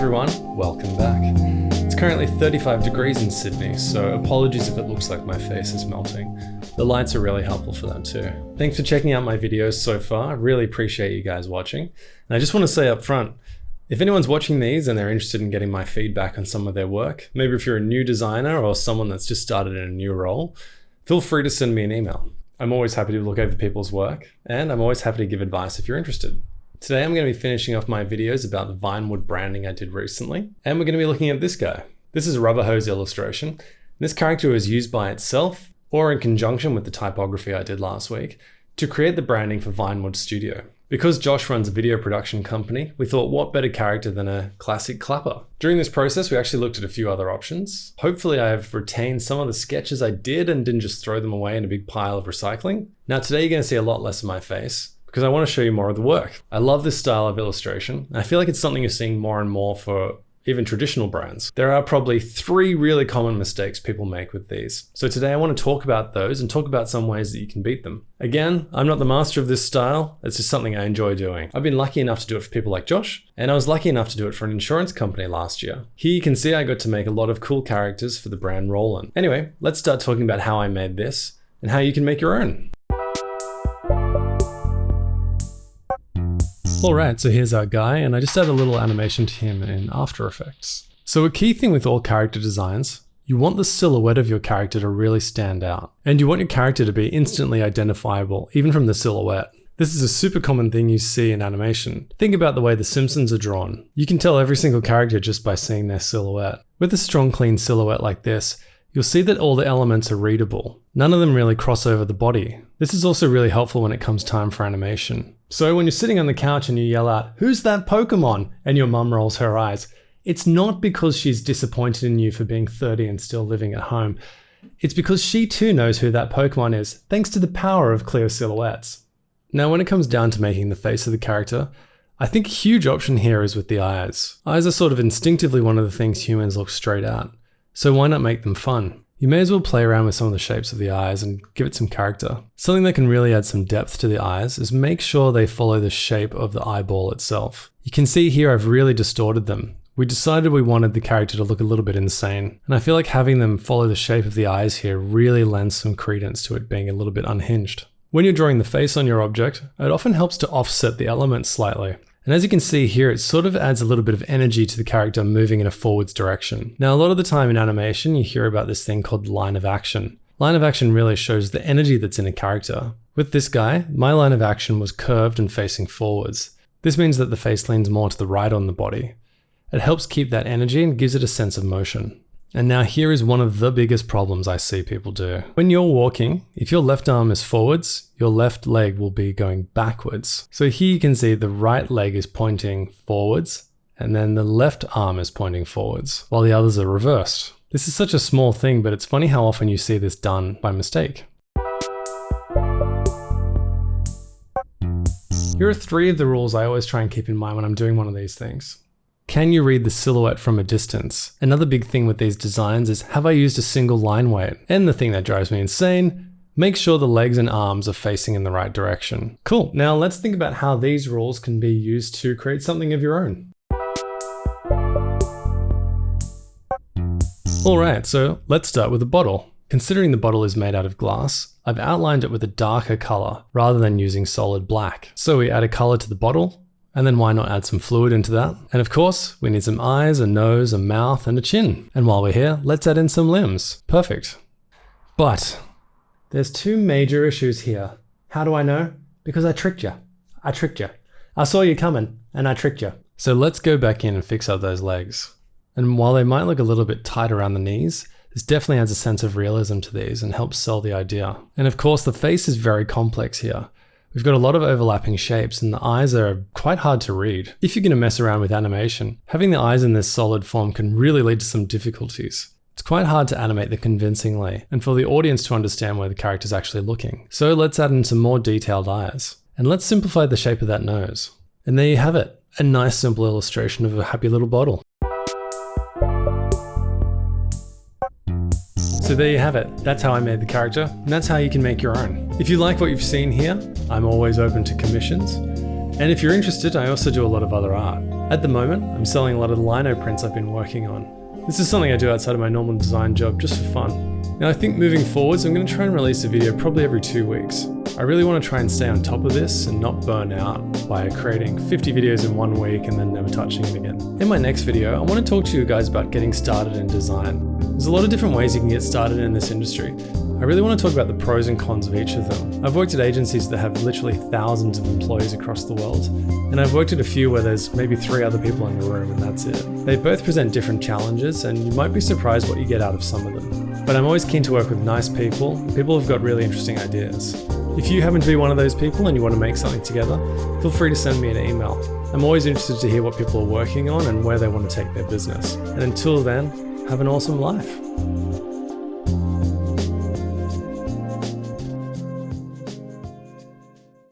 everyone, welcome back. It's currently 35 degrees in Sydney, so apologies if it looks like my face is melting. The lights are really helpful for that too. Thanks for checking out my videos so far, I really appreciate you guys watching. And I just want to say up front, if anyone's watching these and they're interested in getting my feedback on some of their work, maybe if you're a new designer or someone that's just started in a new role, feel free to send me an email. I'm always happy to look over people's work, and I'm always happy to give advice if you're interested. Today I'm going to be finishing off my videos about the Vinewood branding I did recently, and we're going to be looking at this guy. This is a Rubberhose illustration. This character was used by itself, or in conjunction with the typography I did last week, to create the branding for Vinewood Studio. Because Josh runs a video production company, we thought what better character than a classic clapper. During this process, we actually looked at a few other options. Hopefully I've retained some of the sketches I did and didn't just throw them away in a big pile of recycling. Now today you're going to see a lot less of my face, because I want to show you more of the work. I love this style of illustration. I feel like it's something you're seeing more and more for even traditional brands. There are probably 3 really common mistakes people make with these. So today I want to talk about those and talk about some ways that you can beat them. Again, I'm not the master of this style. It's just something I enjoy doing. I've been lucky enough to do it for people like Josh, and I was lucky enough to do it for an insurance company last year. Here you can see I got to make a lot of cool characters for the brand Roland. Anyway, let's start talking about how I made this and how you can make your own. Alright, so here's our guy, and I just added a little animation to him in After Effects. So a key thing with all character designs, you want the silhouette of your character to really stand out. And you want your character to be instantly identifiable, even from the silhouette. This is a super common thing you see in animation. Think about the way The Simpsons are drawn. You can tell every single character just by seeing their silhouette. With a strong, clean silhouette like this, you'll see that all the elements are readable. None of them really cross over the body. This is also really helpful when it comes time for animation. So when you're sitting on the couch and you yell out, "Who's that Pokemon?" and your mum rolls her eyes, it's not because she's disappointed in you for being 30 and still living at home. It's because she too knows who that Pokemon is, thanks to the power of clear silhouettes. Now when it comes down to making the face of the character, I think a huge option here is with the eyes. Eyes are sort of instinctively one of the things humans look straight at. So why not make them fun? You may as well play around with some of the shapes of the eyes and give it some character. Something that can really add some depth to the eyes is make sure they follow the shape of the eyeball itself. You can see here I've really distorted them. We decided we wanted the character to look a little bit insane, and I feel like having them follow the shape of the eyes here really lends some credence to it being a little bit unhinged. When you're drawing the face on your object, it often helps to offset the elements slightly. And as you can see here, it sort of adds a little bit of energy to the character moving in a forwards direction. Now, a lot of the time in animation, you hear about this thing called line of action. Line of action really shows the energy that's in a character. With this guy, my line of action was curved and facing forwards. This means that the face leans more to the right on the body. It helps keep that energy and gives it a sense of motion. And now here is one of the biggest problems I see people do. When you're walking, if your left arm is forwards, your left leg will be going backwards. So here you can see the right leg is pointing forwards, and then the left arm is pointing forwards, while the others are reversed. This is such a small thing, but it's funny how often you see this done by mistake. Here are 3 of the rules I always try and keep in mind when I'm doing one of these things. Can you read the silhouette from a distance? Another big thing with these designs is, have I used a single line weight? And the thing that drives me insane, make sure the legs and arms are facing in the right direction. Cool, now let's think about how these rules can be used to create something of your own. Alright, so let's start with a bottle. Considering the bottle is made out of glass, I've outlined it with a darker color rather than using solid black. So we add a color to the bottle, and then why not add some fluid into that? And of course, we need some eyes, a nose, a mouth, and a chin. And while we're here, let's add in some limbs. Perfect. But there's 2 major issues here. How do I know? Because I tricked you. I tricked you. I saw you coming, and I tricked you. So let's go back in and fix up those legs. And while they might look a little bit tight around the knees, this definitely adds a sense of realism to these and helps sell the idea. And of course, the face is very complex here. We've got a lot of overlapping shapes, and the eyes are quite hard to read. If you're going to mess around with animation, having the eyes in this solid form can really lead to some difficulties. It's quite hard to animate them convincingly, and for the audience to understand where the character's actually looking. So let's add in some more detailed eyes. And let's simplify the shape of that nose. And there you have it, a nice simple illustration of a happy little bottle. So there you have it. That's how I made the character, and that's how you can make your own. If you like what you've seen here, I'm always open to commissions. And if you're interested, I also do a lot of other art. At the moment, I'm selling a lot of lino prints I've been working on. This is something I do outside of my normal design job just for fun. Now I think moving forwards, I'm going to try and release a video probably every 2 weeks. I really want to try and stay on top of this and not burn out by creating 50 videos in 1 week and then never touching it again. In my next video, I want to talk to you guys about getting started in design. There's a lot of different ways you can get started in this industry. I really want to talk about the pros and cons of each of them. I've worked at agencies that have literally thousands of employees across the world, and I've worked at a few where there's maybe 3 other people in the room and that's it. They both present different challenges, and you might be surprised what you get out of some of them. But I'm always keen to work with nice people who've got really interesting ideas. If you happen to be one of those people and you want to make something together, feel free to send me an email. I'm always interested to hear what people are working on and where they want to take their business. And until then, have an awesome life.